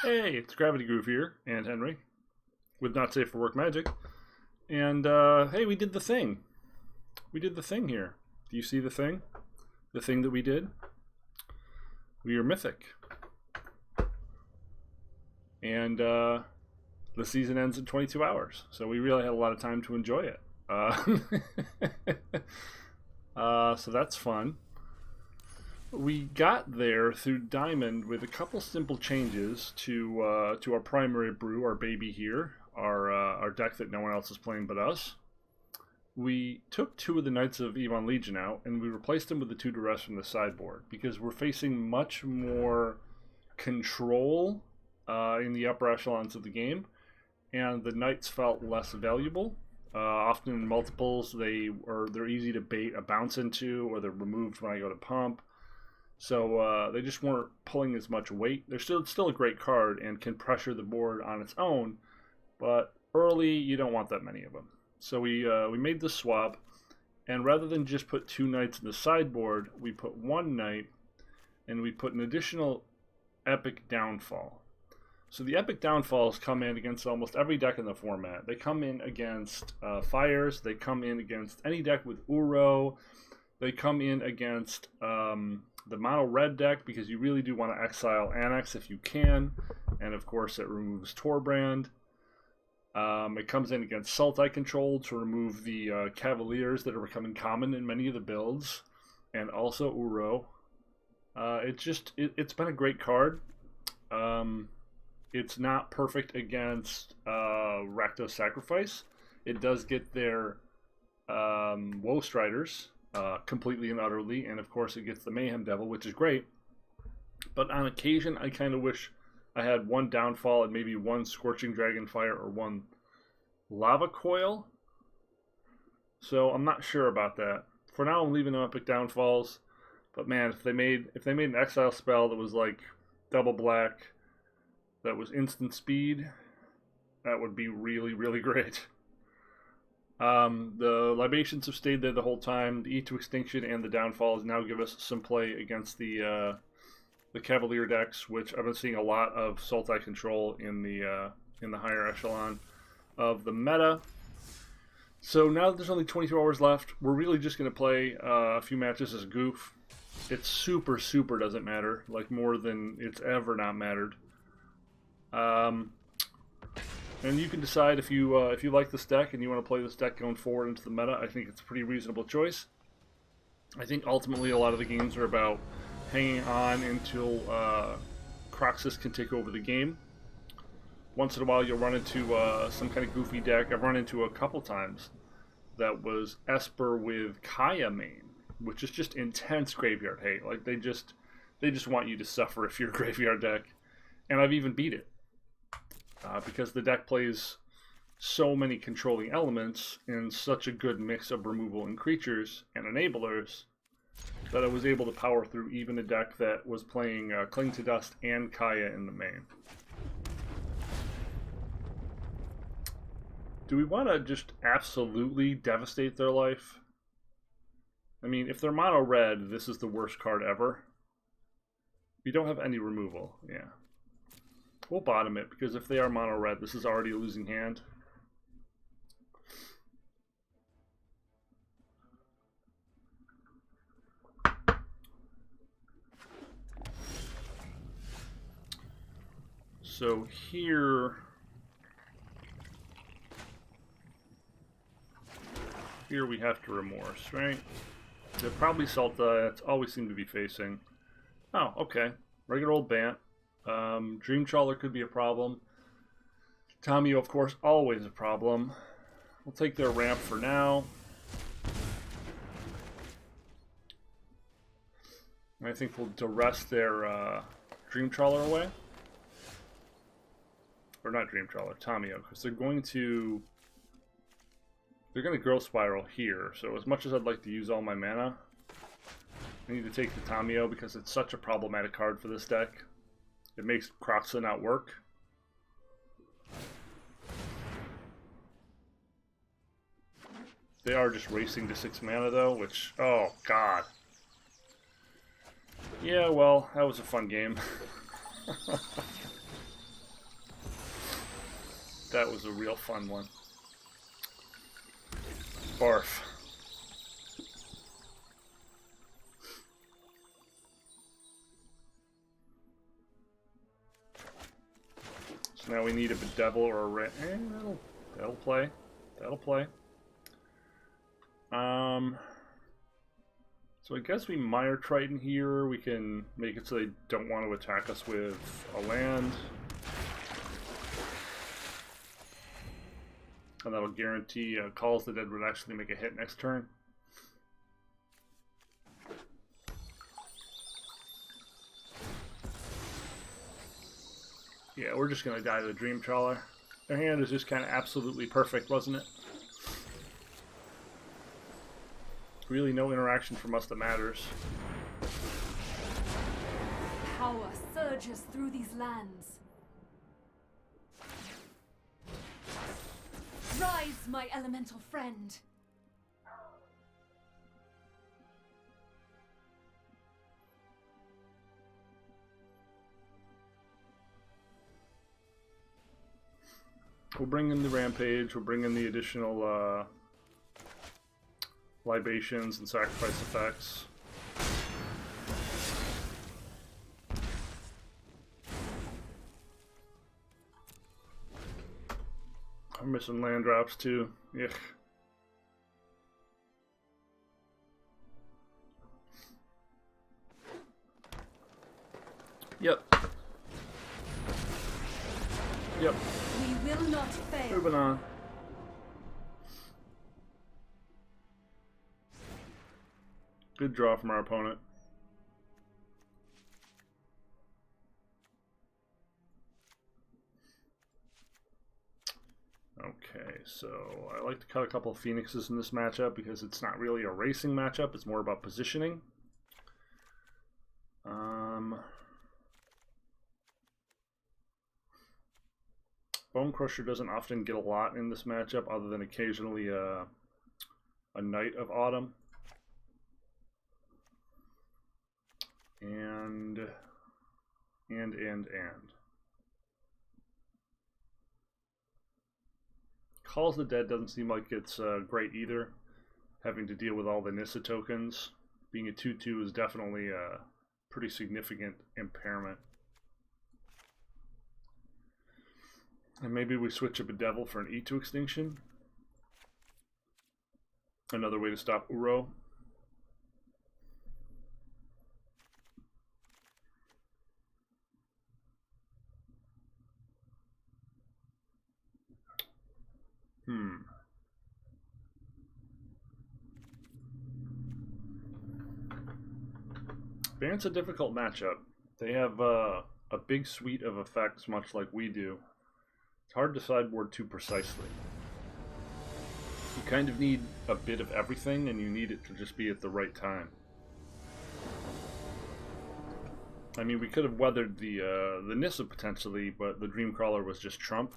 Hey, it's Gravity Groove here, and Henry, with Not Safe for Work Magic. And, hey, we did the thing. We did the thing here. Do you see the thing? The thing that we did? We are Mythic. And, the season ends in 22 hours, so we really had a lot of time to enjoy it. So that's fun. We got there through Diamond with a couple simple changes to our primary brew, our baby here, our deck that no one else is playing but us. We took two of the Knights of Yvonne Legion out, and we replaced them with the two Duress from the sideboard, because we're facing much more control in the upper echelons of the game, and the Knights felt less valuable. Often in multiples, they're easy to bait a bounce into, or they're removed when I go to pump. So they just weren't pulling as much weight. They're still a great card and can pressure the board on its own, but early you don't want that many of them. So we made the swap, and rather than just put two Knights in the sideboard, we put one Knight, and we put an additional Epic Downfall. So the Epic Downfalls come in against almost every deck in the format. They come in against Fires, they come in against any deck with Uro, they come in against the mono red deck, because you really do want to exile Annex if you can, and of course it removes Torbrand. It comes in against Sultai Control to remove the Cavaliers that are becoming common in many of the builds, and also Uro. It's been a great card. It's not perfect against Rakdos Sacrifice. It does get their Woe Striders completely and utterly, and of course it gets the Mayhem Devil, which is great. But on occasion, I kind of wish I had one Downfall and maybe one Scorching Dragonfire or one Lava Coil. So I'm not sure about that. For now, I'm leaving them Epic Downfalls. But man, if they made an exile spell that was like double black, that was instant speed, that would be really, really great. The Libations have stayed there the whole time. The Eat to Extinction and the Downfalls now give us some play against the Cavalier decks, which I've been seeing a lot of Sultai Control in the higher echelon of the meta. So now that there's only 22 hours left, we're really just going to play a few matches as a goof. It super doesn't matter, like more than it's ever not mattered. And you can decide if you like this deck and you want to play this deck going forward into the meta. I think it's a pretty reasonable choice. I think ultimately a lot of the games are about hanging on until Kroxa can take over the game. Once in a while you'll run into some kind of goofy deck. I've run into a couple times that was Esper with Kaya main, which is just intense graveyard hate. Like they just want you to suffer if you're a graveyard deck. And I've even beat it. Because the deck plays so many controlling elements in such a good mix of removal and creatures and enablers that I was able to power through even a deck that was playing Cling to Dust and Kaya in the main. Do we want to just absolutely devastate their life? I mean, if they're mono red, this is the worst card ever. We don't have any removal, yeah. We'll bottom it, because if they are mono red, this is already a losing hand. So here we have to Remorse, right? They're probably Sultai. That's all we seem to be facing. Oh, okay. Regular old Bant. Dream Trawler could be a problem. Tomio, of course, always a problem. We'll take their ramp for now. I think we'll duress their Dream Trawler away. Or not Dream Trawler, Tomio, because they're going to Growth Spiral here. So as much as I'd like to use all my mana, I need to take the Tomio because it's such a problematic card for this deck. It makes Kroxa not work. They are just racing to 6 mana though, which, oh god. Yeah, well, that was a fun game. That was a real fun one. Barf. So now we need a bedevil or a red. That'll play. That'll play. So I guess we Mire Triton here. We can make it so they don't want to attack us with a land. And that'll guarantee Calls the Dead would actually make a hit next turn. Yeah, we're just going to die to the Dream Trawler. Their hand is just kind of absolutely perfect, wasn't it? Really no interaction from us that matters. Power surges through these lands. Rise, my elemental friend. We'll bring in the Rampage, we'll bring in the additional libations and sacrifice effects. I'm missing land drops too. Yuck. Yep. Yep. We will not fail. Moving on. Good draw from our opponent. Okay, so I like to cut a couple of Phoenixes in this matchup because it's not really a racing matchup, it's more about positioning. Bone Crusher doesn't often get a lot in this matchup other than occasionally a Knight of Autumn. And. Calls the Dead doesn't seem like it's great either. Having to deal with all the Nissa tokens. Being a 2/2 is definitely a pretty significant impairment. And maybe we switch a Bedevil for an E2 Extinction. Another way to stop Uro. Band's a difficult matchup. They have a big suite of effects, much like we do. It's hard to sideboard too precisely. You kind of need a bit of everything, and you need it to just be at the right time. I mean, we could have weathered the Nissa potentially, but the Dreamcrawler was just trump.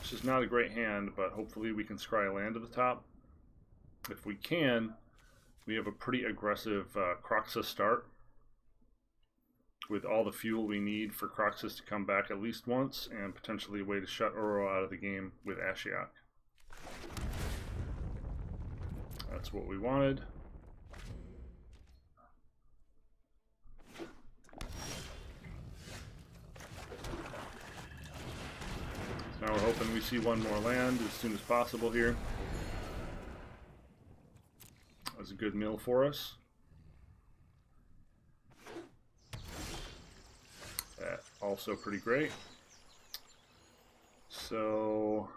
This is not a great hand, but hopefully we can scry a land to the top. If we can, we have a pretty aggressive Kroxa start with all the fuel we need for Kroxas to come back at least once, and potentially a way to shut Uro out of the game with Ashiok. That's what we wanted. So now we're hoping we see one more land as soon as possible here. That's a good mill for us. That also pretty great. So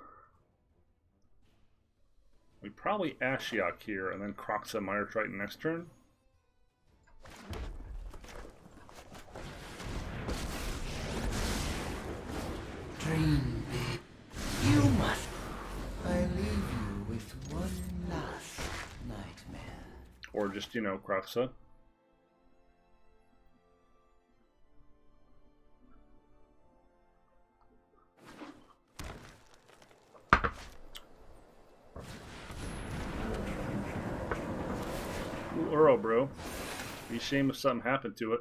we probably Ashiok here and then Kroxa Mire Triton next turn. Dream big. You must. I leave you with one last nightmare. Or just, you know, Kroxa. Ooh, Uro, bro. Be a shame if something happened to it.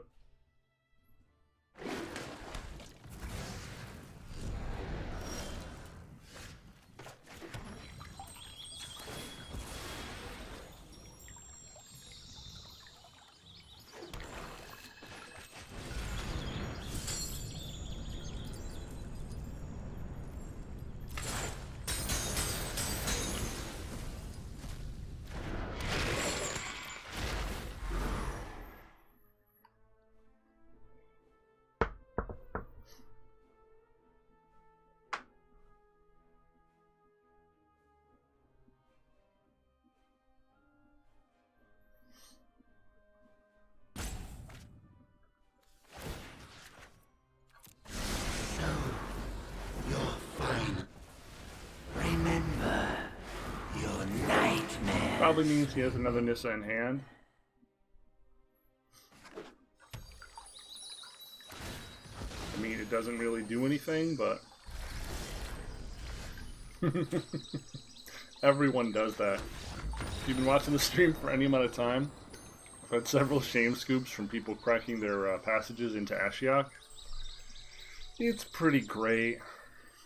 probably means he has another Nissa in hand. I mean, it doesn't really do anything, but everyone does that. If you've been watching the stream for any amount of time, I've had several shame scoops from people cracking their passages into Ashiok. It's pretty great.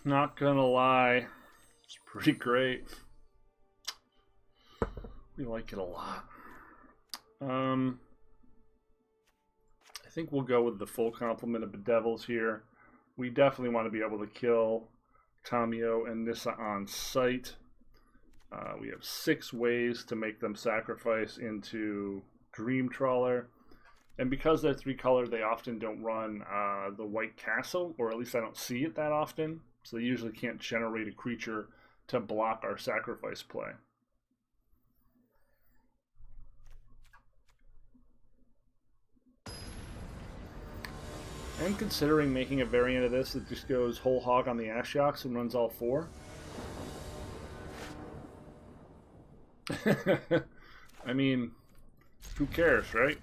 Not gonna lie. It's pretty great. We like it a lot. I think we'll go with the full complement of Bedevils here. We definitely want to be able to kill Tamio and Nissa on sight. We have 6 ways to make them sacrifice into Dream Trawler. And because they're 3 color, they often don't run the White Castle, or at least I don't see it that often. So they usually can't generate a creature to block our sacrifice play. I'm considering making a variant of this that just goes whole hog on the Ashioks and runs all 4. I mean, who cares, right?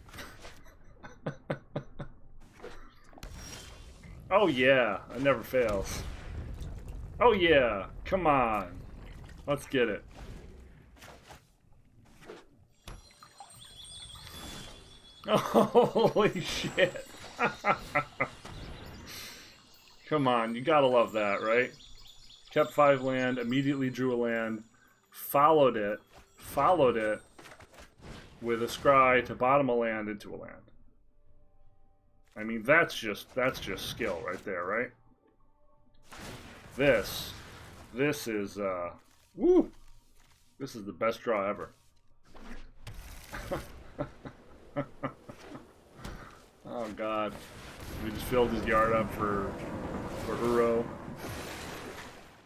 Oh yeah, it never fails. Oh yeah, come on. Let's get it. Holy shit. Come on, you gotta love that, right? Kept 5 land, immediately drew a land, followed it with a scry to bottom a land into a land. I mean, that's just skill right there, right? This is woo! This is the best draw ever. Oh god. We just filled his yard up for Uro.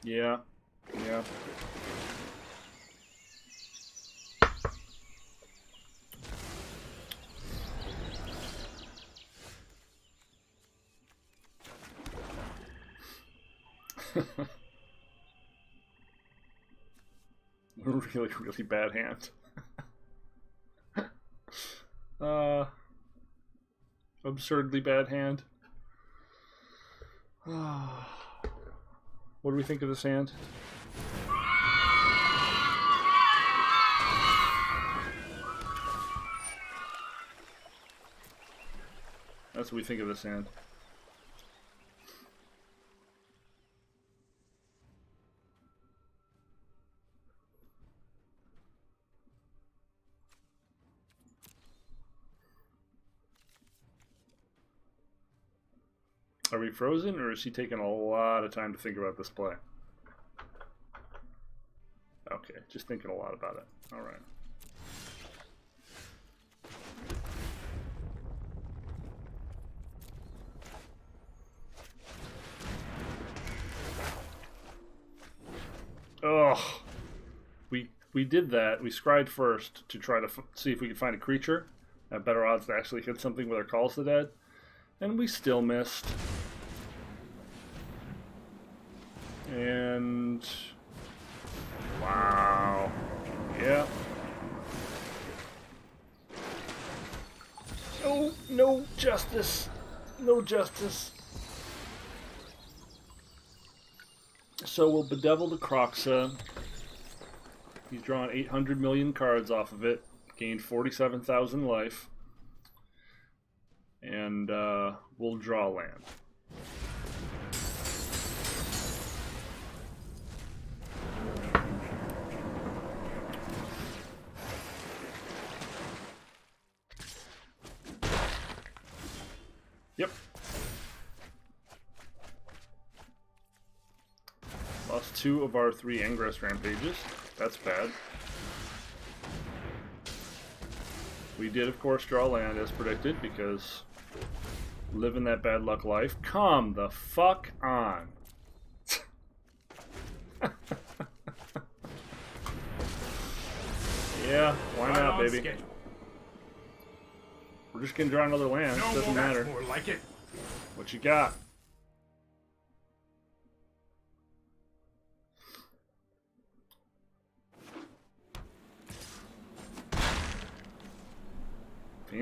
Yeah. Yeah. Really, really bad hand. Absurdly bad hand. What do we think of this hand? That's what we think of this hand. Are we frozen, or is he taking a lot of time to think about this play? Okay, just thinking a lot about it. Alright. Ugh. We did that. We scried first to try to see if we could find a creature at better odds to actually hit something with our Calls to the Dead. And we still missed. And wow. Yeah. Oh, no justice. No justice. So we'll bedevil the Kroxa. He's drawn 800 million cards off of it. Gained 47,000 life. And we'll draw land. Yep. Lost 2 of our 3 Ingress Rampages. That's bad. We did, of course, draw land as predicted because living that bad luck life. Come the fuck on. Yeah, why not, baby? Schedule. We're just gonna draw another land. No, doesn't matter. More like it. What you got?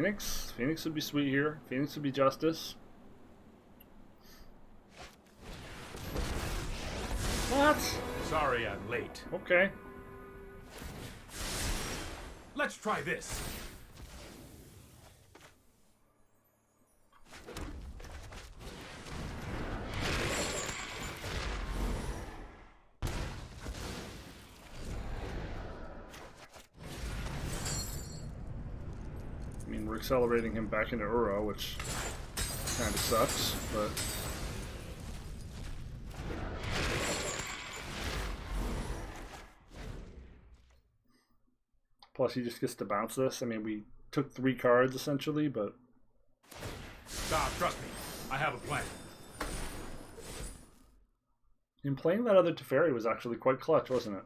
Phoenix? Phoenix would be sweet here. Phoenix would be justice. What? Sorry I'm late. Okay. Let's try this. I mean, we're accelerating him back into Uro, which kind of sucks, but... Plus, he just gets to bounce this. I mean, we took 3 cards, essentially, but... Stop, trust me. I have a plan. And playing that other Teferi was actually quite clutch, wasn't it?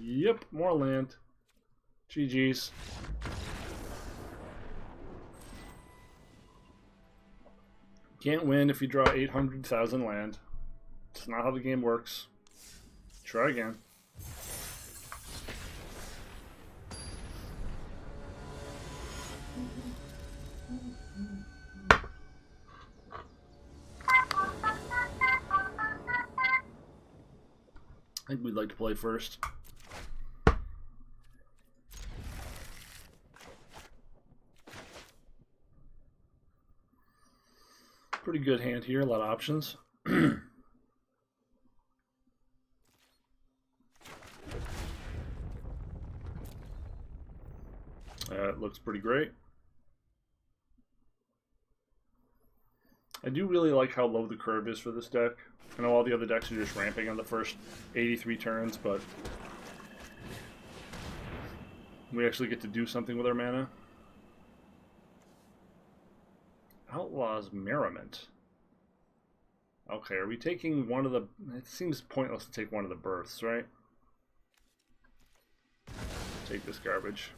Yep, more land. GG's. Can't win if you draw 800,000 land. It's not how the game works. Try again. I think we'd like to play first. Pretty good hand here, a lot of options. It looks pretty great. I do really like how low the curve is for this deck. I know all the other decks are just ramping on the first 83 turns, but we actually get to do something with our mana. Outlaws Merriment. Okay, are we taking one of the... It seems pointless to take one of the births, right? Take this garbage.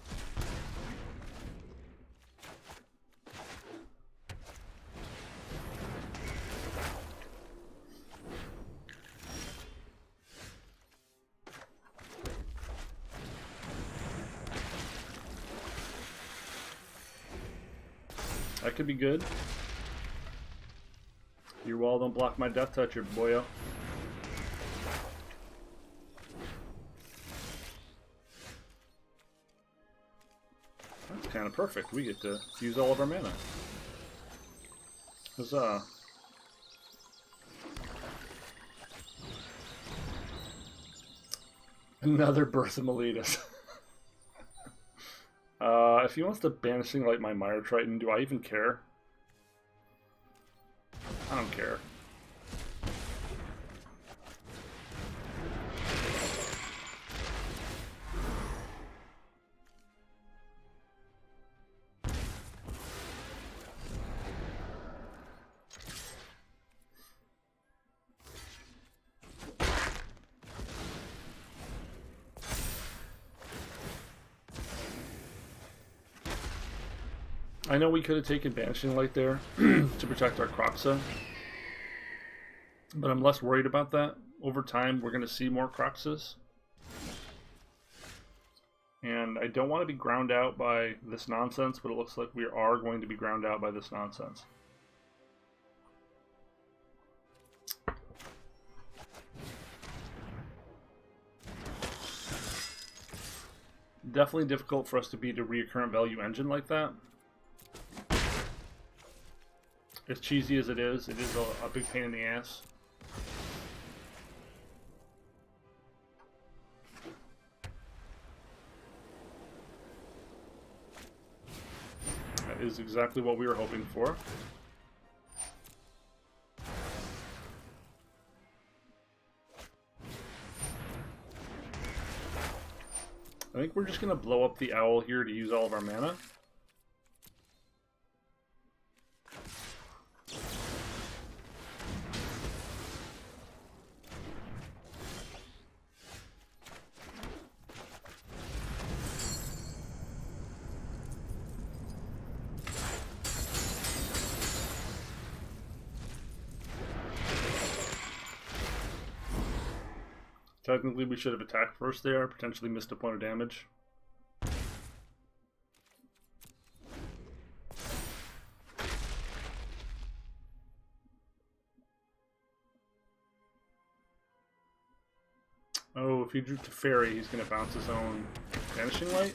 That could be good. Your wall don't block my death toucher, boyo. That's kind of perfect. We get to use all of our mana. Huzzah. Another Birth of Meletus. If he wants to Banishing Light my Mire Triton, do I even care? I don't care. I know we could have taken Banishing Light there to protect our Kroxa, but I'm less worried about that. Over time, we're going to see more Kroxas. And I don't want to be ground out by this nonsense, but it looks like we are going to be ground out by this nonsense. Definitely difficult for us to beat a recurrent value engine like that. As cheesy as it is a big pain in the ass. That is exactly what we were hoping for. I think we're just going to blow up the owl here to use all of our mana. Technically, we should have attacked first there, potentially missed a point of damage. Oh, if he drew to Fairy, he's going to bounce his own Vanishing Light?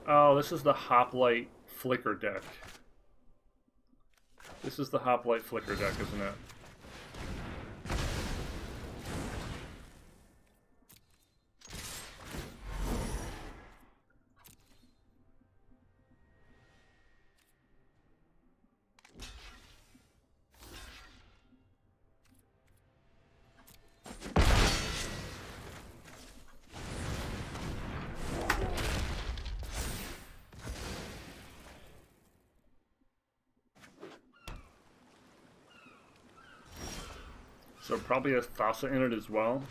Oh, this is the Hoplite Flicker deck. This is the Hoplite Flicker deck, isn't it? So probably has Thassa in it as well.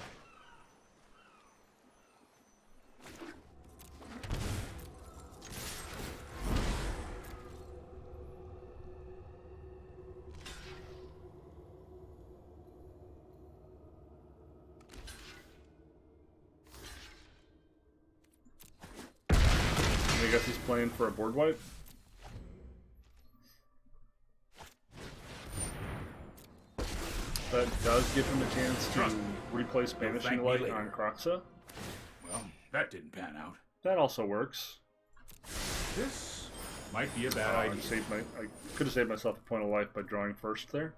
I guess he's playing for a board wipe. That does give him a chance to replace Banishing Light on Kroxa. Well, that didn't pan out. That also works. This might be a bad idea. I could have saved myself a point of life by drawing first there.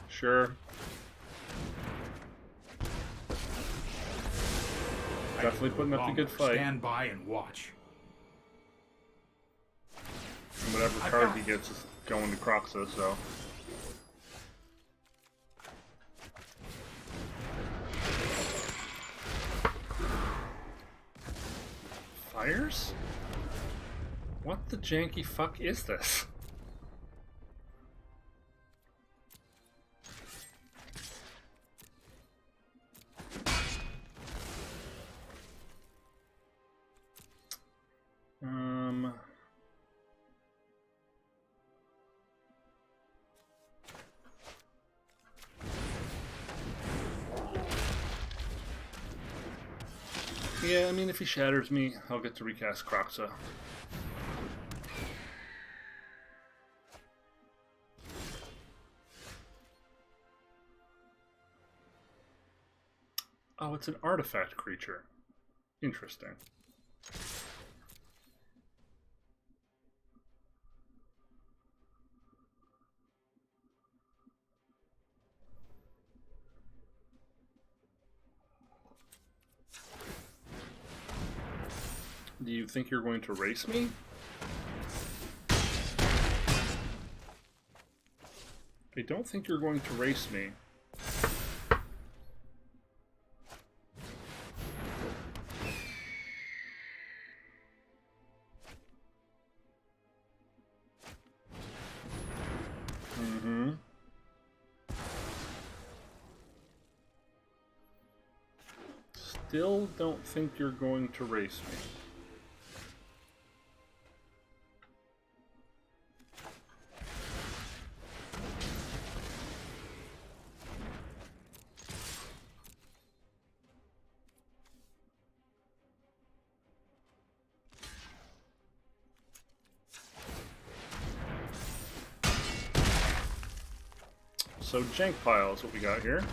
Sure. Definitely putting up a good fight. Stand by and watch. And whatever card he gets is going to Kroxa, so. Fires? What the janky fuck is this? Yeah, I mean, if he shatters me, I'll get to recast Kroxa. Oh, it's an artifact creature. Interesting. Do you think you're going to race me? I don't think you're going to race me. Still don't think you're going to race me. So jank pile is what we got here.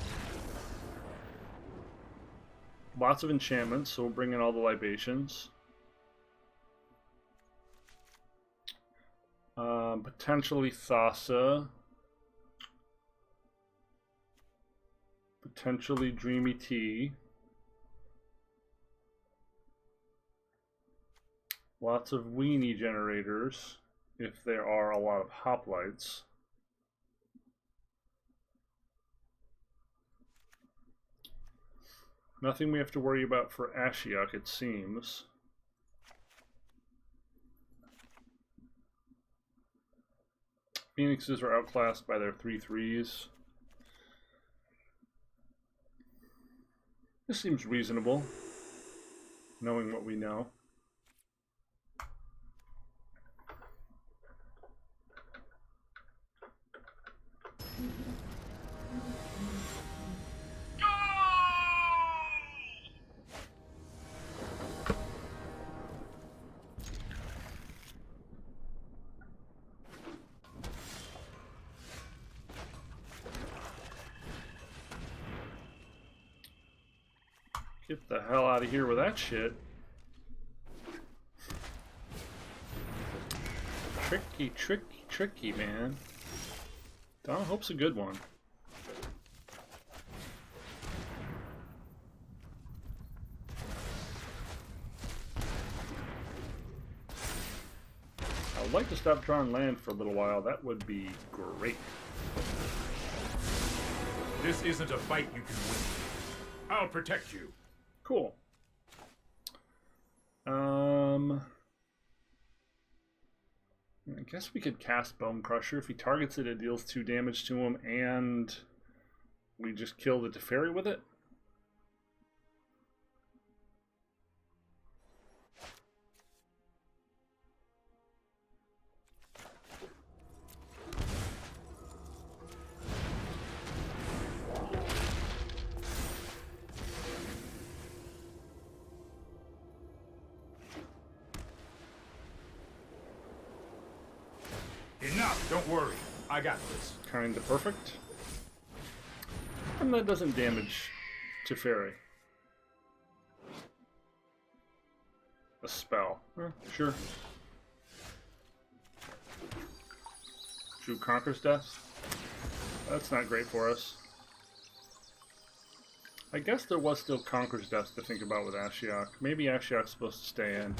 Lots of enchantments, so we'll bring in all the libations. Potentially Thassa. Potentially Dreamy Tea. Lots of weenie generators, if there are a lot of hoplites. Nothing we have to worry about for Ashiok, it seems. Phoenixes are outclassed by their 3/3s. This seems reasonable, knowing what we know. Get the hell out of here with that shit. Tricky, tricky, tricky, man. Don Hope's a good one. I'd like to stop drawing land for a little while. That would be great. This isn't a fight you can win. I'll protect you. Cool. I guess we could cast Bone Crusher. If he targets it, it deals 2 damage to him, and we just kill the Teferi with it. Enough, don't worry. I got this. Kinda perfect. And that doesn't damage Teferi. A spell. Sure. Drew Conquers Death. That's not great for us. I guess there was still Conquer's Death to think about with Ashiok. Maybe Ashiok's supposed to stay in.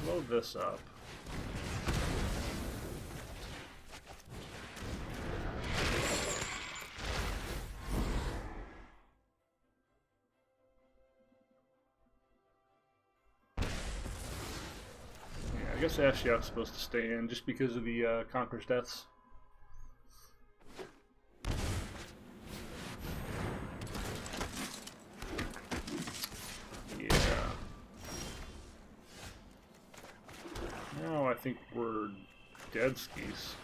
Load this up. Yeah, I guess Ashiok's supposed to stay in just because of the Conqueror's Deaths. I think we're dead skis.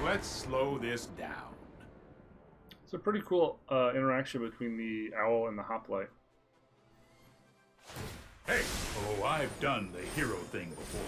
Let's slow this down. It's a pretty cool interaction between the owl and the hoplite. Hey! Oh, I've done the hero thing before.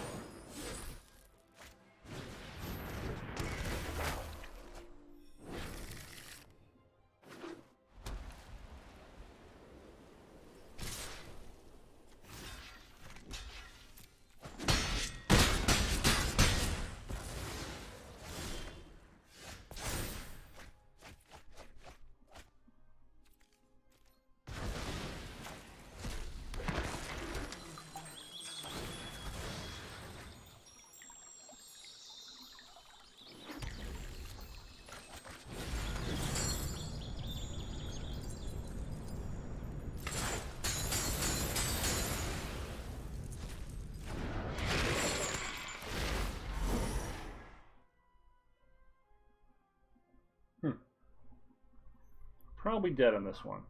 Probably dead on this one.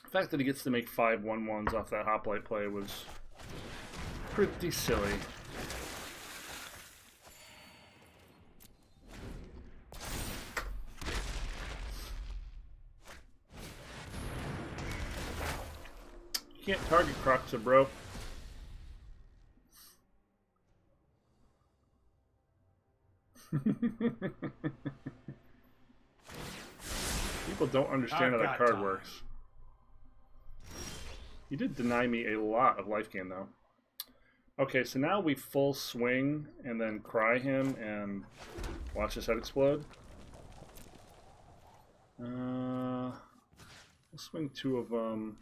The fact that he gets to make 5 1/1s off that hoplite play was pretty silly. You can't target Kroxa, bro. People don't understand how that card works. You did deny me a lot of life gain, though. Okay, so now we full swing and then cry him and watch his head explode. We'll swing 2 of them.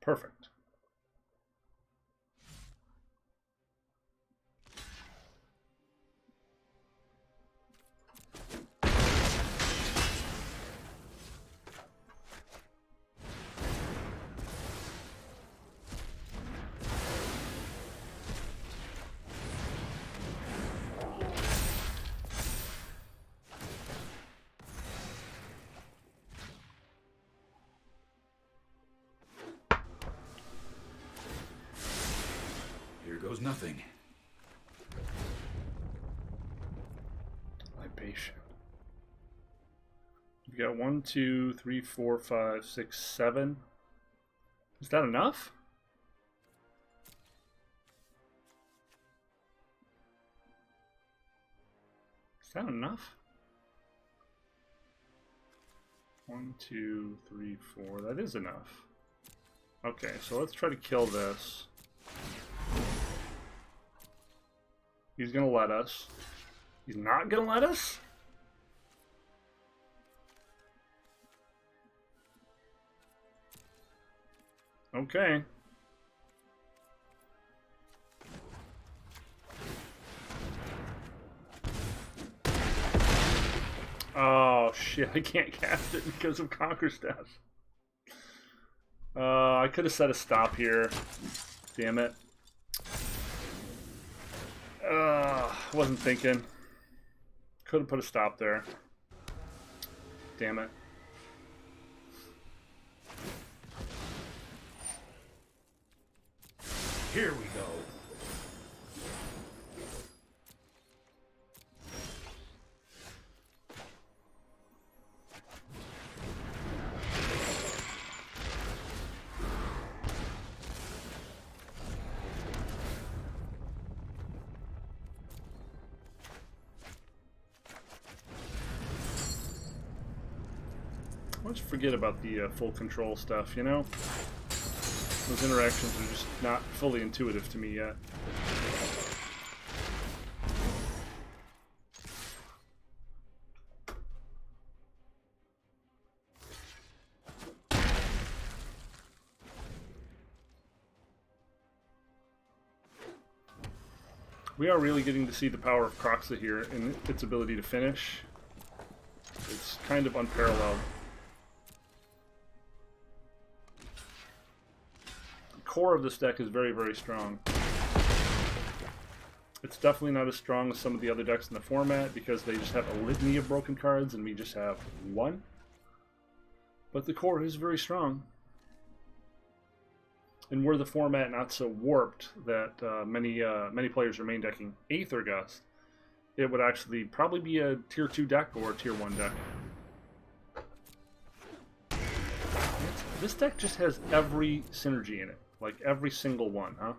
Perfect. nothing. Libation. We got 1, 2, 3, 4, 5, 6, 7. Is that enough? Is that enough? 1, 2, 3, 4. That is enough. Okay, so let's try to kill this. He's gonna let us. He's not gonna let us? Okay. Oh shit, I can't cast it because of Conquer Staff. I could have set a stop here. Damn it. Wasn't thinking. Could have put a stop there. Damn it. Here we go. Let's forget about the full control stuff, you know? Those interactions are just not fully intuitive to me yet. We are really getting to see the power of Kroxa here and its ability to finish. It's kind of unparalleled. Core of this deck is very, very strong. It's definitely not as strong as some of the other decks in the format because they just have a litany of broken cards and we just have one. But the core is very strong. And were the format not so warped that many players are main decking Aether Gust, it would actually probably be a tier 2 deck or a tier 1 deck. This deck just has every synergy in it. Like every single one, huh?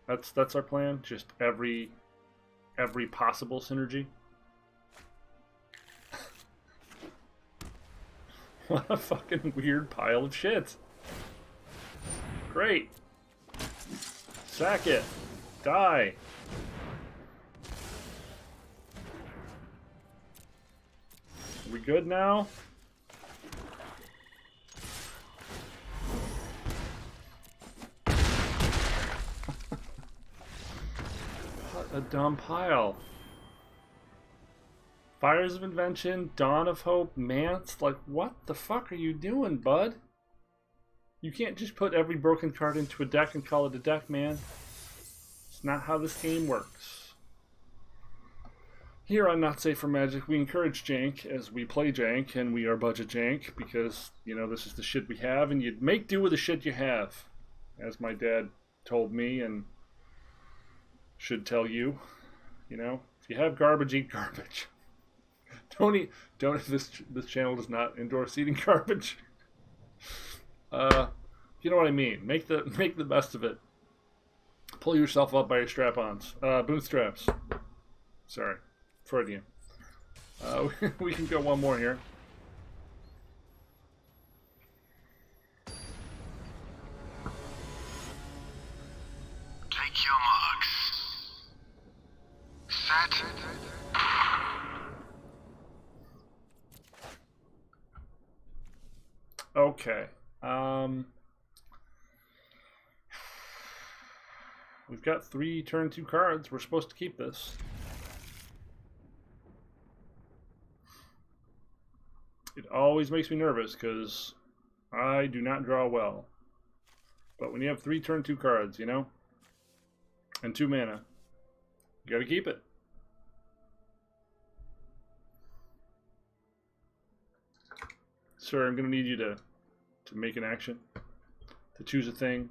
That's our plan. Just every possible synergy. What a fucking weird pile of shit. Great. Sack it. Die. Are we good now? A dumb pile. Fires of Invention, Dawn of Hope, Mance. Like, what the fuck are you doing, bud? You can't just put every broken card into a deck and call it a deck, man. It's not how this game works. Here on Not Safe for Magic, we encourage jank as we play jank, and we are budget jank because, you know, this is the shit we have, and you make do with the shit you have. As my dad told me, and should tell you, you know, if you have garbage, eat garbage. Don't this channel does not endorse eating garbage. You know what I mean. Make the best of it. Pull yourself up by your strap-ons. Bootstraps. Sorry, Freudian. We can go one more here. Take your marks. Set. Okay. We've got 3 turn 2 cards. We're supposed to keep this. It always makes me nervous because I do not draw well. But when you have 3 turn 2 cards, you know, and 2 mana, you gotta keep it. Sir, I'm gonna need you to make an action, to choose a thing.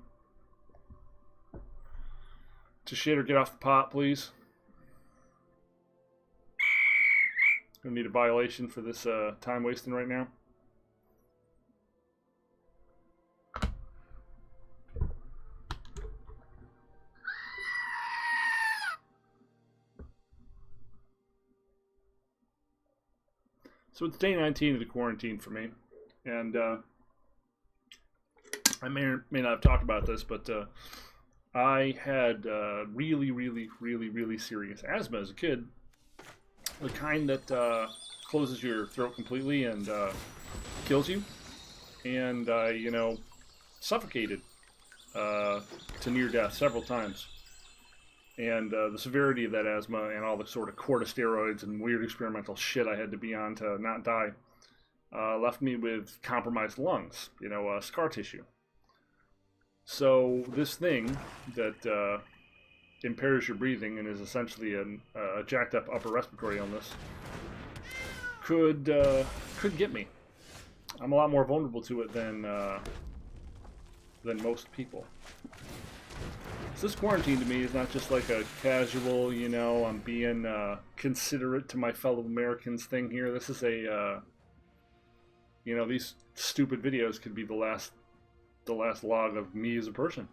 to shit or get off the pot, please. Gonna need a violation for this time wasting right now. So it's day 19 of the quarantine for me, and I may or may not have talked about this, but I had really serious asthma as a kid. The kind that closes your throat completely and kills you. And I, suffocated to near death several times. And the severity of that asthma and all the sort of corticosteroids and weird experimental shit I had to be on to not die left me with compromised lungs, scar tissue. So this thing that impairs your breathing and is essentially a jacked up upper respiratory illness could get me. I'm a lot more vulnerable to it than most people. So this quarantine to me is not just like a casual, I'm being considerate to my fellow Americans thing here. This is a, these stupid videos could be the last log of me as a person,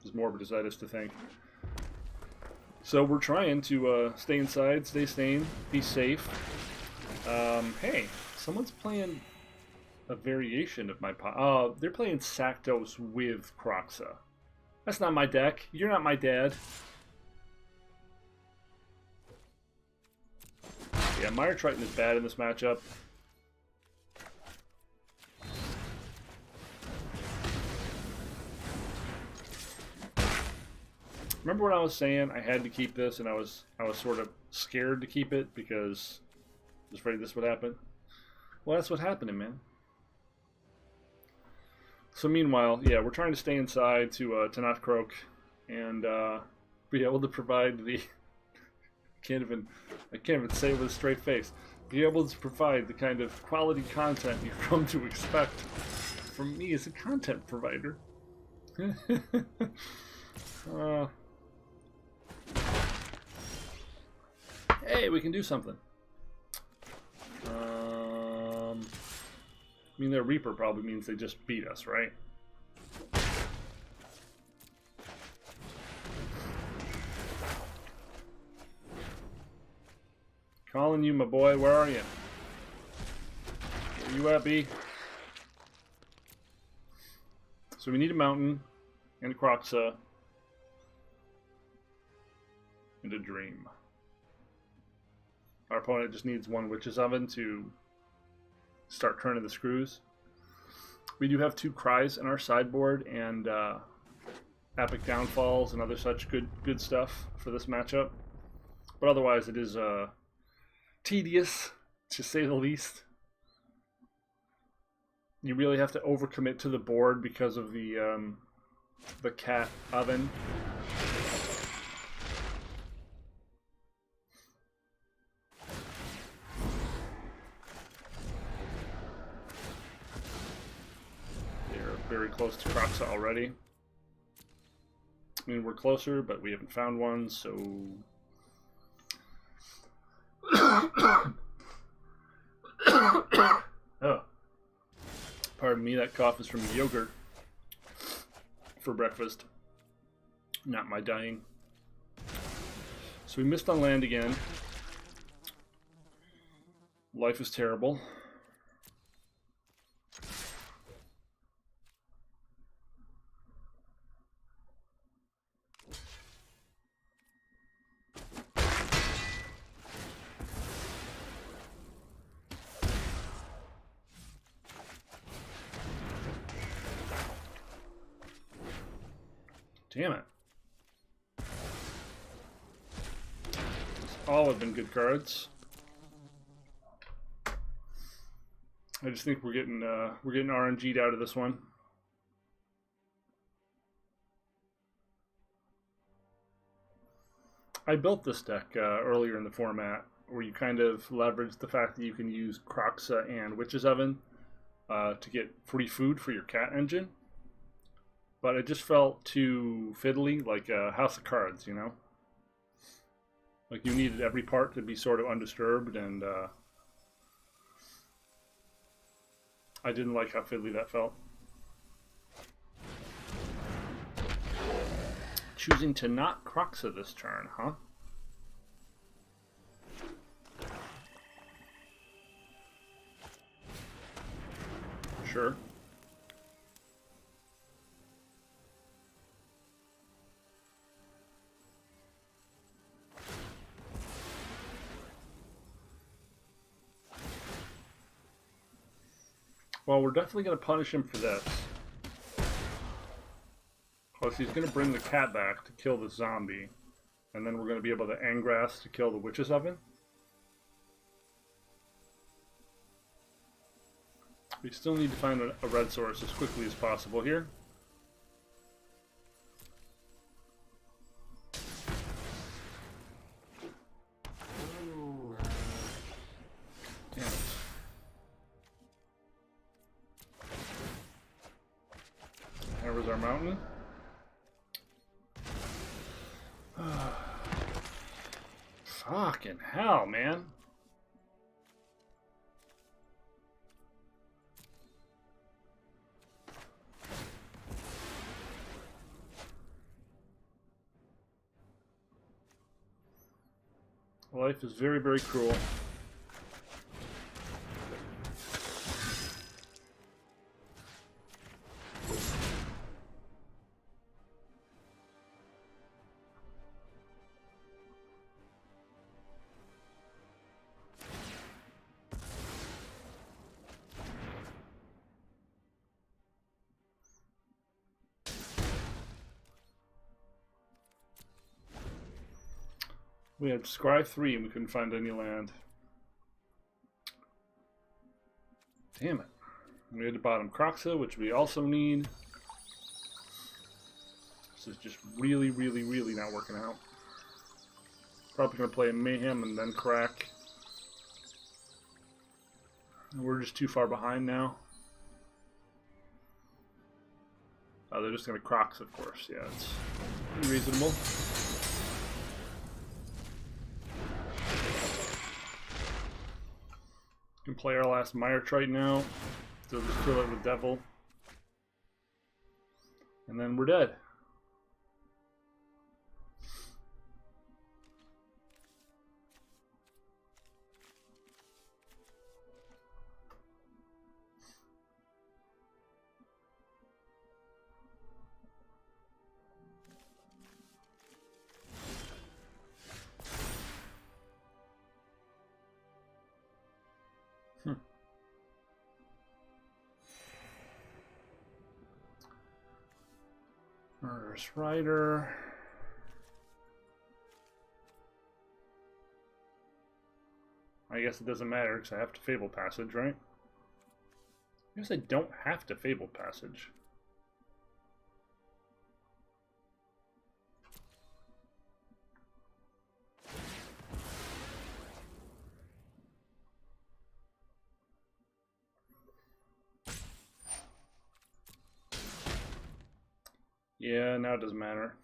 as morbid as that is to think. So we're trying to stay inside, stay sane, be safe. Hey, someone's playing a variation of my they're playing Saktos with Kroxa. That's not my deck. You're not my dad. Yeah, Mire Triton is bad in this matchup. Remember when I was saying I had to keep this, and I was sort of scared to keep it because I was afraid this would happen? Well, that's what's happening, man. So meanwhile, yeah, we're trying to stay inside to not croak and be able to provide the I can't even say it with a straight face. Be able to provide the kind of quality content you've come to expect from me as a content provider. Hey, we can do something. I mean, their Reaper probably means they just beat us, right? Calling you, my boy. Where are you? Where you at, B? So we need a mountain and a Kroxa and a dream. Our opponent just needs one Witch's Oven to start turning the screws. We do have 2 Cries in our sideboard and Epic Downfalls and other such good stuff for this matchup. But otherwise it is tedious, to say the least. You really have to overcommit to the board because of the cat oven. Very close to Kroxa already. I mean, we're closer, but we haven't found one, so... Oh. Pardon me, that cough is from yogurt for breakfast. Not my dying. So we missed on land again. Life is terrible. Damn it. All have been good cards. I just think we're getting RNG'd out of this one. I built this deck earlier in the format where you kind of leverage the fact that you can use Kroxa and Witch's Oven to get free food for your cat engine. but it just felt too fiddly, like a House of Cards, you know? Like you needed every part to be sort of undisturbed, and I didn't like how fiddly that felt. Choosing to not Kroxa this turn, huh? Sure. Well, we're definitely going to punish him for this. Plus, he's going to bring the cat back to kill the zombie. And then we're going to be able to Angrass to kill the Witch's Oven. We still need to find a red source as quickly as possible here. Damn it. There was our mountain. Fucking hell, man. Life is very, very cruel. We had Scry 3 and we couldn't find any land. Damn it. We had to bottom Kroxa, which we also need. This is just really, really, really not working out. Probably going to play a Mayhem and then Crack. We're just too far behind now. Oh, they're just going to Kroxa, of course. Yeah, it's pretty reasonable. We can play our last Mire Trite now. So just kill it with Devil. And then we're dead. Murderous Rider. I guess it doesn't matter because I have to Fable Passage, right? I guess I don't have to Fable Passage. Yeah, now it doesn't matter.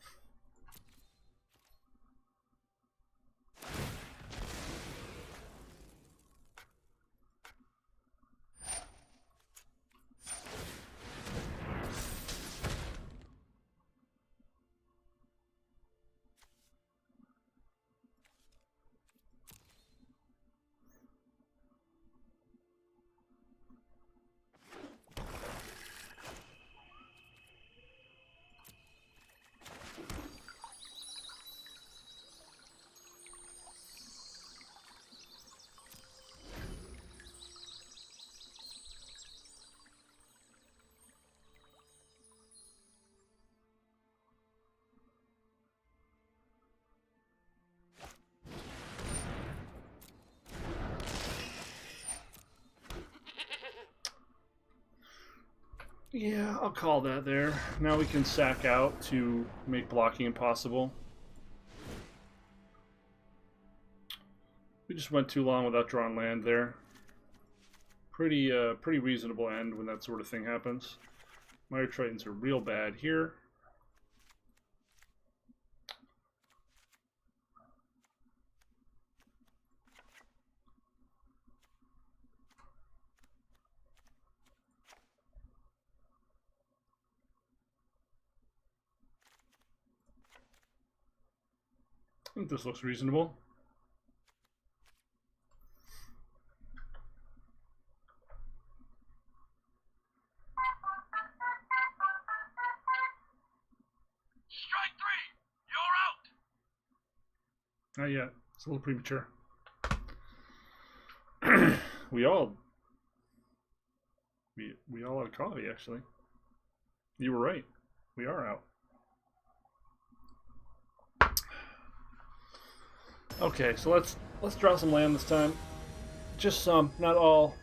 Yeah, I'll call that there. Now we can sack out to make blocking impossible. We just went too long without drawing land there. Pretty reasonable end when that sort of thing happens. Mire Tritons are real bad here. I think this looks reasonable. Strike three! You're out! Not yet. It's a little premature. we all had coffee, actually. You were right. We are out. Okay, so let's draw some land this time. Just some, not all.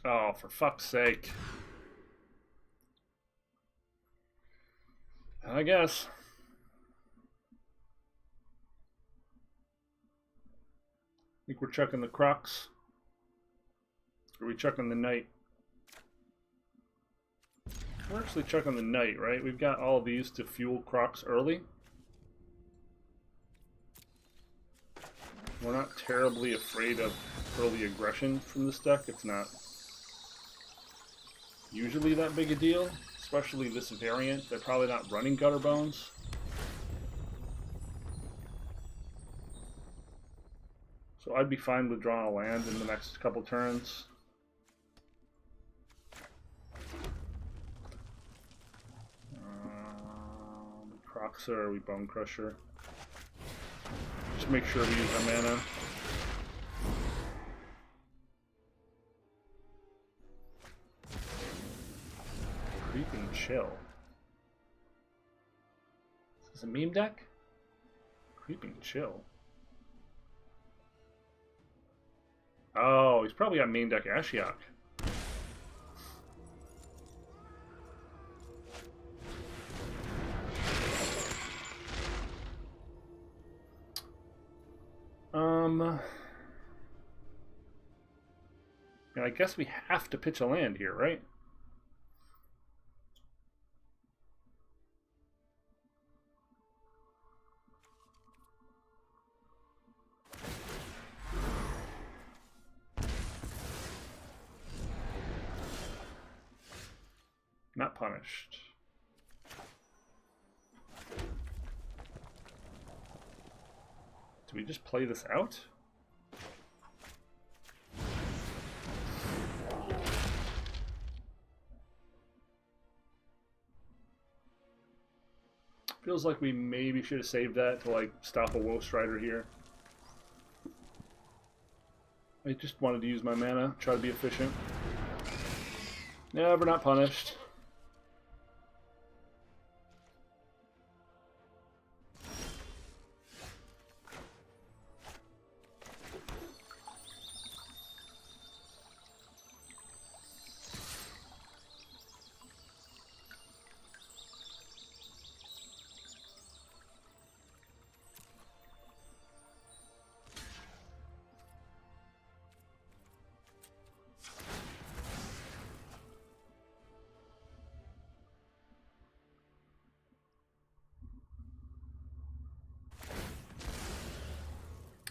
Oh, for fuck's sake. I guess. I think we're chucking the Kroxa. Or are we chucking the Knight? We're actually chucking the Knight, right? We've got all these to fuel Kroxa early. We're not terribly afraid of early aggression from this deck. It's not usually that big a deal, especially this variant. They're probably not running Gutter Bones. So I'd be fine with drawing a land in the next couple turns. Kroxa or we Bone Crusher. Just make sure we use our mana. Creeping Chill. Is this a meme deck? Creeping Chill. Oh, he's probably got main deck Ashiok. And I guess we have to pitch a land here, right? Not punished. Do we just play this out? Feels like we maybe should have saved that to like stop a Woe Strider here. I just wanted to use my mana, try to be efficient. Never not punished.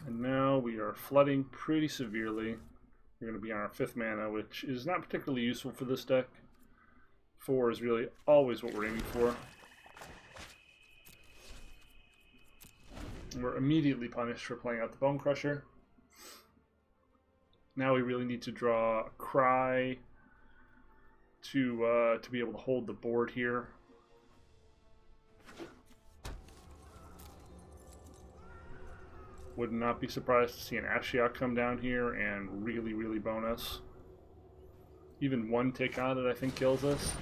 And now we are flooding pretty severely. We're going to be on our 5th mana, which is not particularly useful for this deck. 4 is really always what we're aiming for. We're immediately punished for playing out the Bone Crusher. Now we really need to draw a Cry to be able to hold the board here. Would not be surprised to see an Ashiok come down here and really bone us. Even one tick on it I think kills us.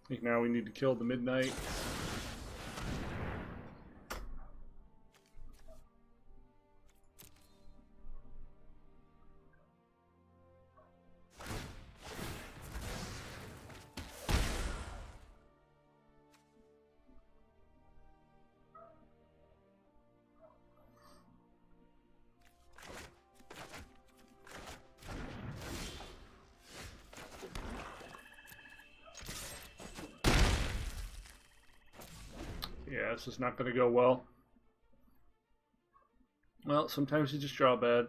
I think now we need to kill the Midnight. Yeah, this is not going to go well. Well, sometimes you just draw bad.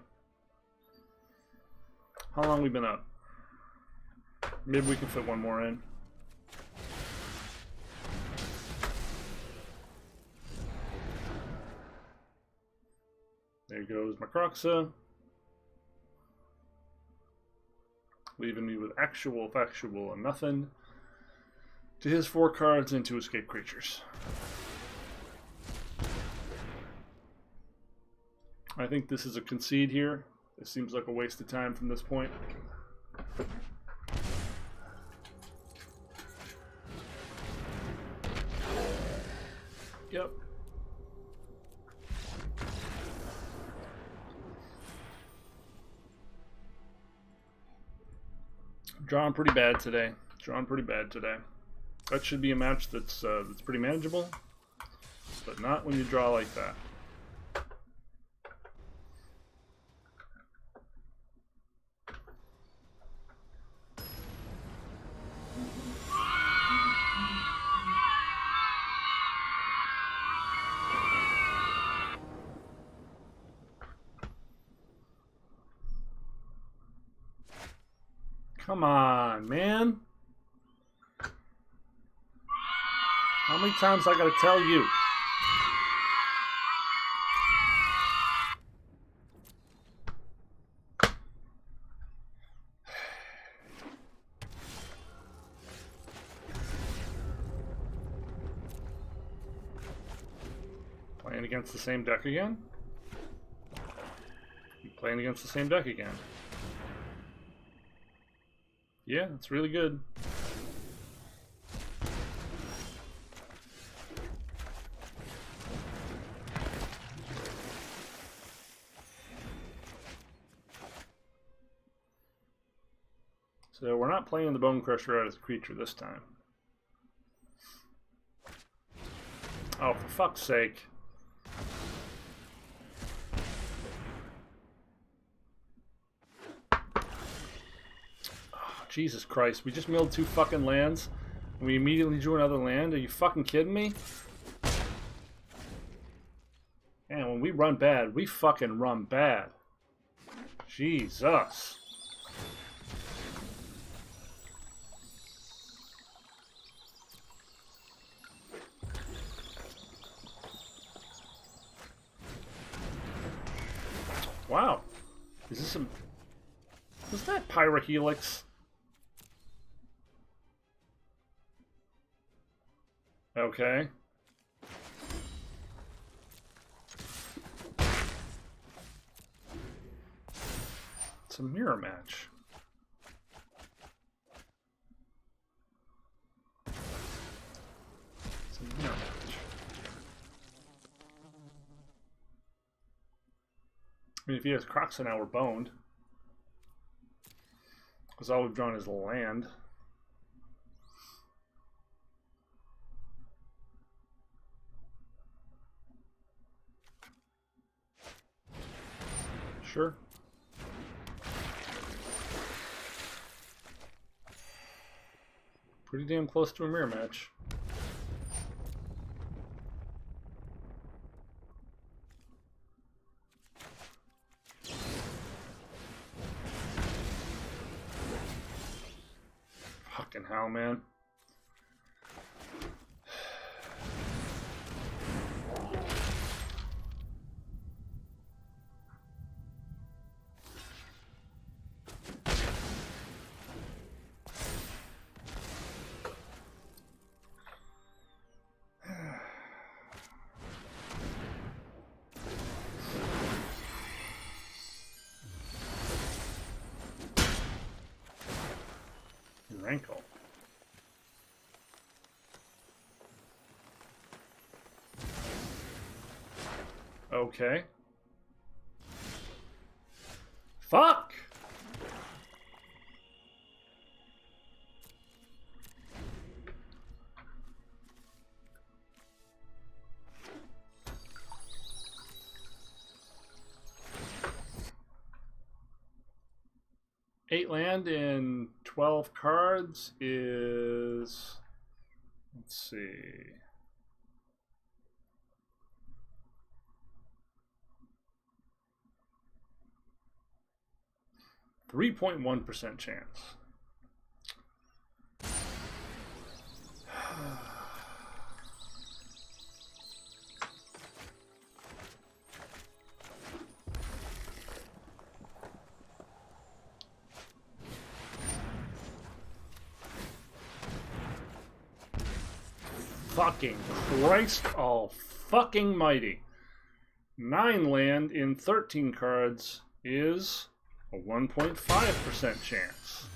How long have we been up? Maybe we can fit one more in. There goes my Kroxa. Leaving me with actual, factual, and nothing. To his 4 cards and 2 escape creatures. I think this is a concede here. It seems like a waste of time from this point. Yep. Drawing pretty bad today. That should be a match that's pretty manageable, but not when you draw like that. Come on, man. How many times I gotta tell you? Playing against the same deck again? Playing against the same deck again. Yeah, it's really good. So we're not playing the Bone Crusher out as a creature this time. Oh, for fuck's sake. Jesus Christ, we just milled 2 fucking lands and we immediately drew another land? Are you fucking kidding me? Man, when we run bad, we fucking run bad. Jesus. Wow. Is this some... Was that Pyrohelix? Okay. It's a mirror match. It's a mirror match. I mean, if he has Kroxa now, we're boned. Because all we've drawn is land. Sure. Pretty damn close to a mirror match. Fucking hell, man. Rankle. Okay. Fuck! Eight land and 12 cards is, let's see, 3.1% chance. Fucking Christ all fucking mighty. 9 land in 13 cards is a 1.5% chance.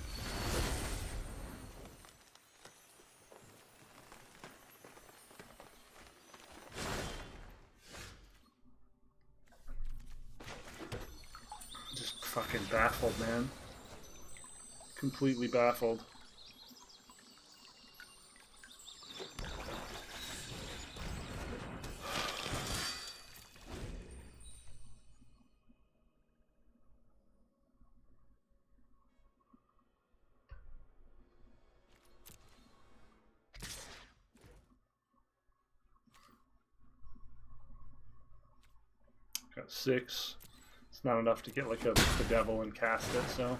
Just fucking baffled, man. Completely baffled. Got 6. It's not enough to get like the devil and cast it, so.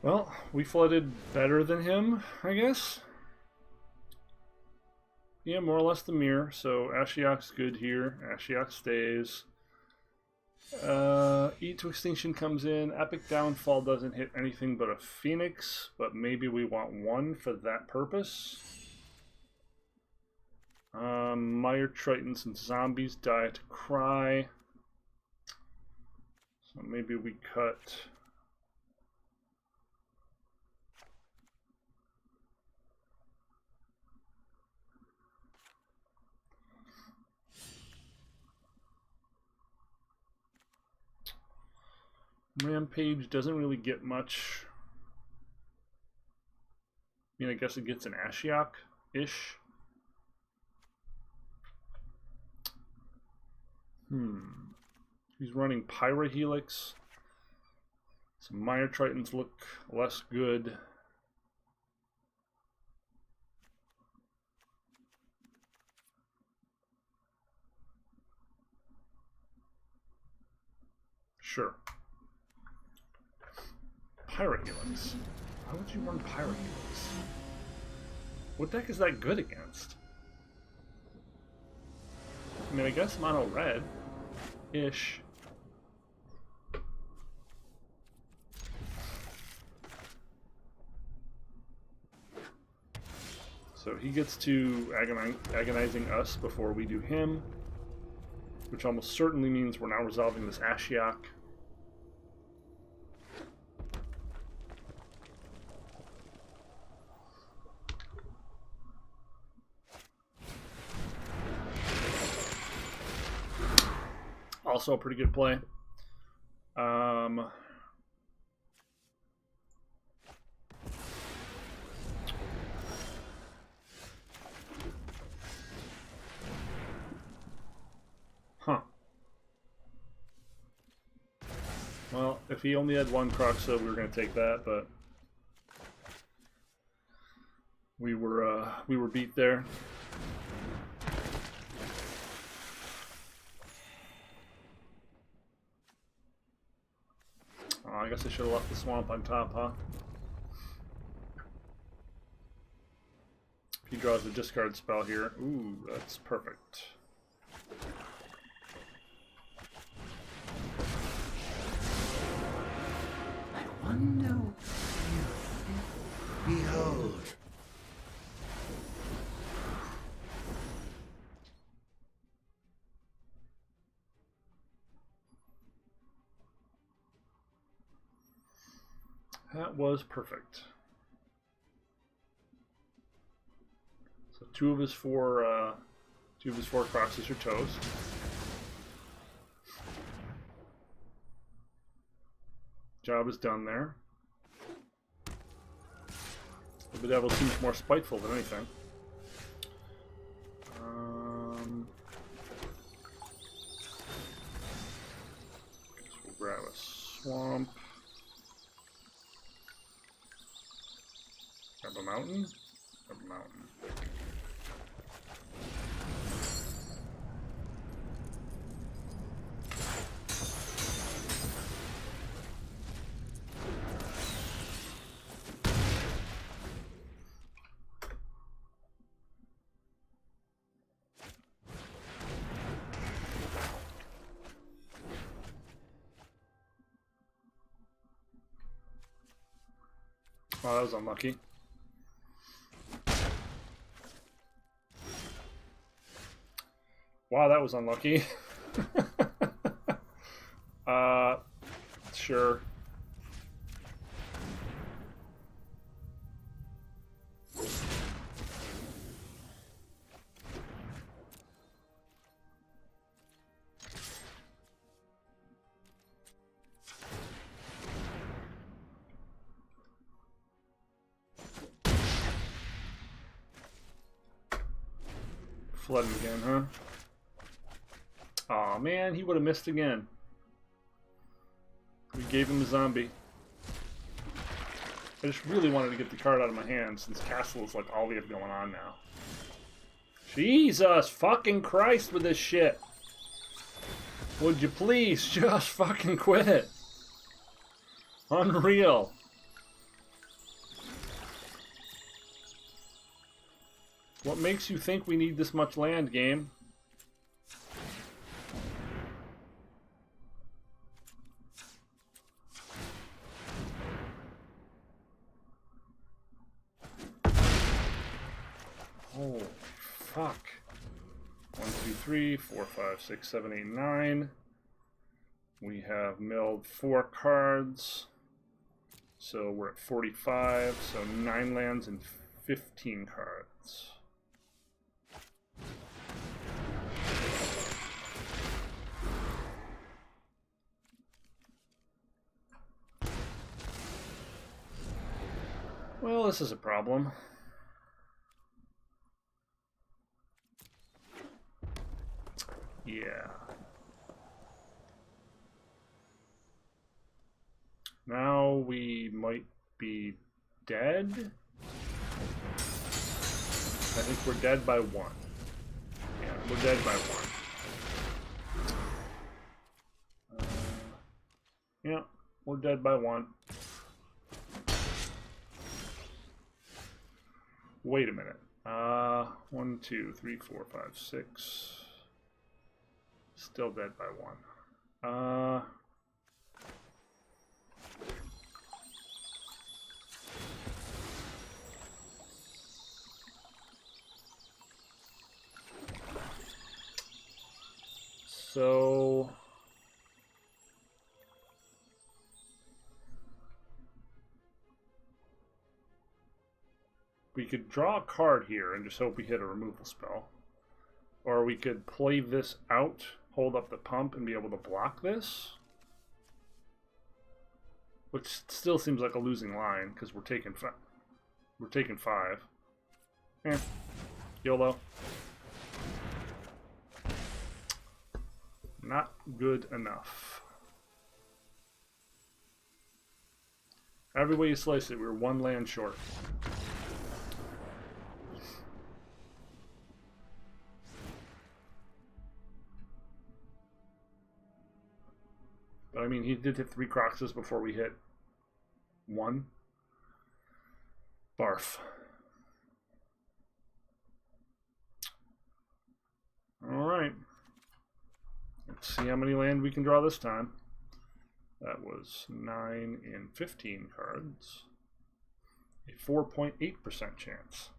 Well, we flooded better than him, I guess. Yeah, more or less the mirror. So Ashiok's good here. Ashiok stays. Eat to Extinction comes in. Epic Downfall doesn't hit anything but a Phoenix, but maybe we want 1 for that purpose. Mire Tritons and Zombies die to Cry. So maybe we cut... Rampage doesn't really get much. I mean, I guess it gets an Ashiok-ish. He's running Pyrohelix. Some Mire Tritons look less good. Sure. Pyrohelix. Why would you run Pyrohelix? What deck is that good against? I mean, I guess mono red-ish. So he gets to agonizing us before we do him, which almost certainly means we're now resolving this Ashiok. Also a pretty good play. Huh. Well, if he only had 1 Kroxa, we were going to take that, but we were beat there. I guess I should have left the swamp on top, huh? He draws a discard spell here. Ooh, that's perfect. I wonder. Behold. That was perfect. So two of his four Kroxas are toast. Job is done there. The Bedevil seems more spiteful than anything. Guess we'll grab a swamp. Grab a mountain. Grab a mountain. Oh, that was unlucky. Wow, that was unlucky. Sure. Flooding again, huh? Aw, man, he would have missed again. We gave him a zombie. I just really wanted to get the card out of my hand since Castle is like all we have going on now. Jesus fucking Christ with this shit. Would you please just fucking quit it? Unreal. What makes you think we need this much land, game? Oh, fuck. 1, 2, 3, 4, 5, 6, 7, 8, 9. We have milled 4 cards. So we're at 45. So 9 lands and 15 cards. Well, this is a problem. Yeah. Now we might be dead. I think we're dead by 1. Yeah, we're dead by 1. Yeah, we're dead by 1. Wait a minute. 1, 2, 3, 4, 5, 6. Still dead by 1. So we could draw a card here and just hope we hit a removal spell. Or we could play this out, hold up the pump, and be able to block this. Which still seems like a losing line, because we're taking 5. Eh. YOLO. Not good enough. Every way you slice it, we're 1 land short. But I mean, he did hit 3 Kroxas before we hit 1. Barf. Alright. Let's see how many land we can draw this time. That was 9 in 15 cards. A 4.8% chance.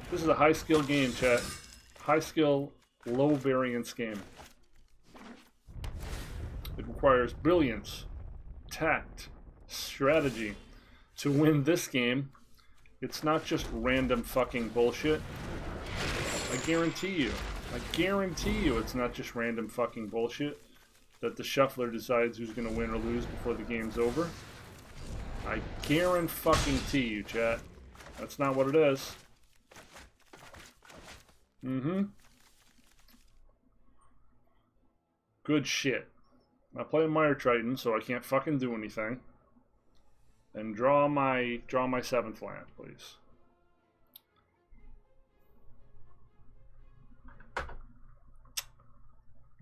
This is a high skill game, chat. High skill, low variance game. It requires brilliance, tact, strategy to win this game. It's not just random fucking bullshit. I guarantee you it's not just random fucking bullshit that the shuffler decides who's going to win or lose before the game's over. I guarantee you, chat. That's not what it is. Good shit. I play a Mire Triton, so I can't fucking do anything. And draw my 7th land, please.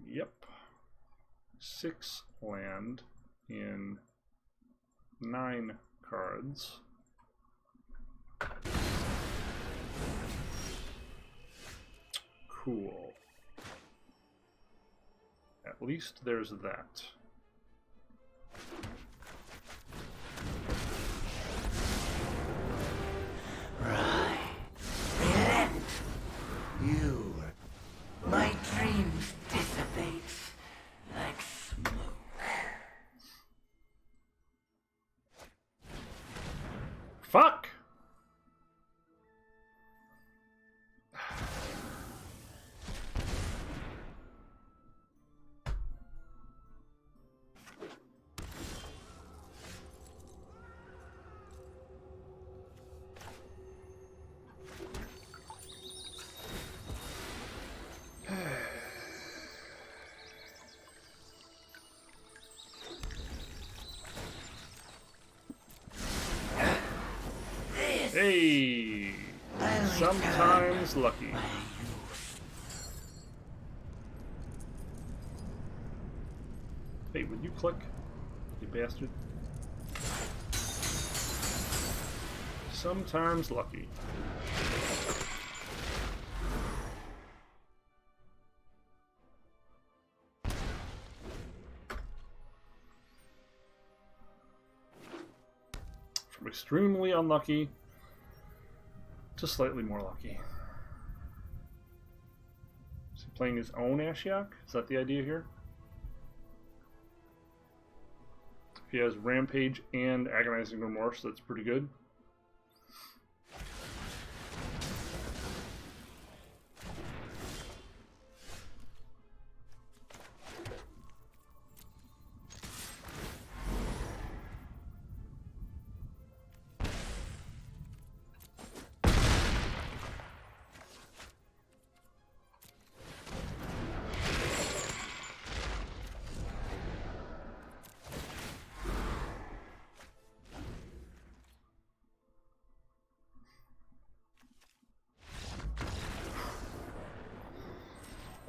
Yep. 6 land in 9 cards. Cool. At least there's that. Right. Relent. You. My dreams dissipate like smoke. Fuck! Hey, sometimes lucky. Hey, would you click, you bastard? Sometimes lucky. From extremely unlucky to slightly more lucky. Is he playing his own Ashiok? Is that the idea here? If he has Rampage and Agonizing Remorse, that's pretty good.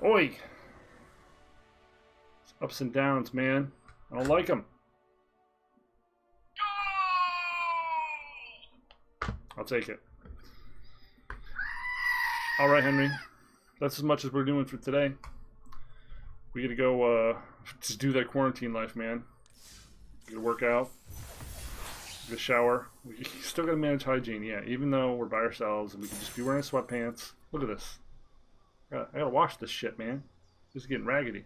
Oi! It's ups and downs, man. I don't like them. I'll take it. Alright, Henry. That's as much as we're doing for today. We gotta go just do that quarantine life, man. We gotta work out. We gotta shower. We still gotta manage hygiene, yeah. Even though we're by ourselves and we can just be wearing sweatpants. Look at this. I gotta wash this shit, man. This is getting raggedy.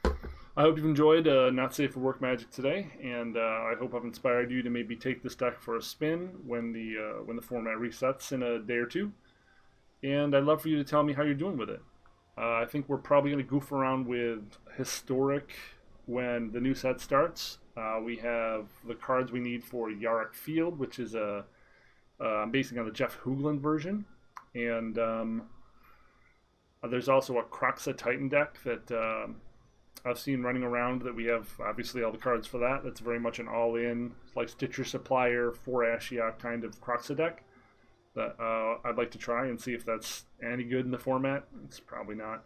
I hope you've enjoyed Not Safe for Work Magic today, and I hope I've inspired you to maybe take this deck for a spin when the format resets in a day or two. And I'd love for you to tell me how you're doing with it. I think we're probably going to goof around with Historic when the new set starts. We have the cards we need for Yarok Field, which is I'm basing on the Jeff Hoogland version, and there's also a Kroxa Titan deck that I've seen running around that we have obviously all the cards for that. That's very much an all-in, like Stitcher Supplier, 4 Ashiok kind of Kroxa deck that I'd like to try and see if that's any good in the format. It's probably not.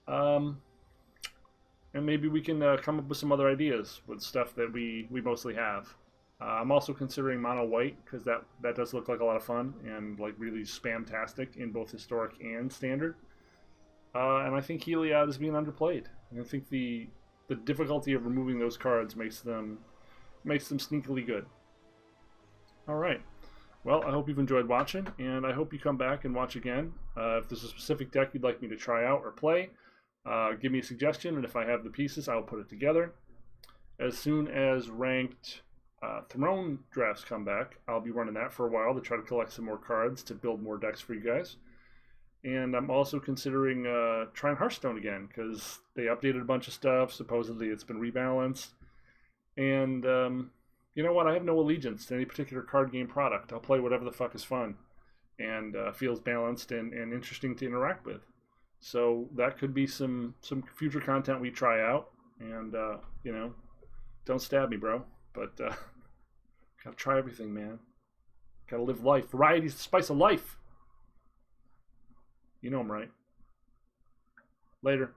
And maybe we can come up with some other ideas with stuff that we mostly have. I'm also considering mono white because that does look like a lot of fun and like really spam-tastic in both historic and standard. And I think Heliod is being underplayed. And I think the difficulty of removing those cards makes them sneakily good. All right. Well, I hope you've enjoyed watching, and I hope you come back and watch again. If there's a specific deck you'd like me to try out or play, give me a suggestion, and if I have the pieces, I'll put it together. As soon as ranked Throne drafts come back, I'll be running that for a while to try to collect some more cards to build more decks for you guys. And I'm also considering trying Hearthstone again, because they updated a bunch of stuff. Supposedly it's been rebalanced. And you know what? I have no allegiance to any particular card game product. I'll play whatever the fuck is fun and feels balanced and interesting to interact with. So that could be some future content we try out. And, you know, don't stab me, bro. But gotta try everything, man. Gotta live life. Variety's the spice of life. You know I'm right. Later.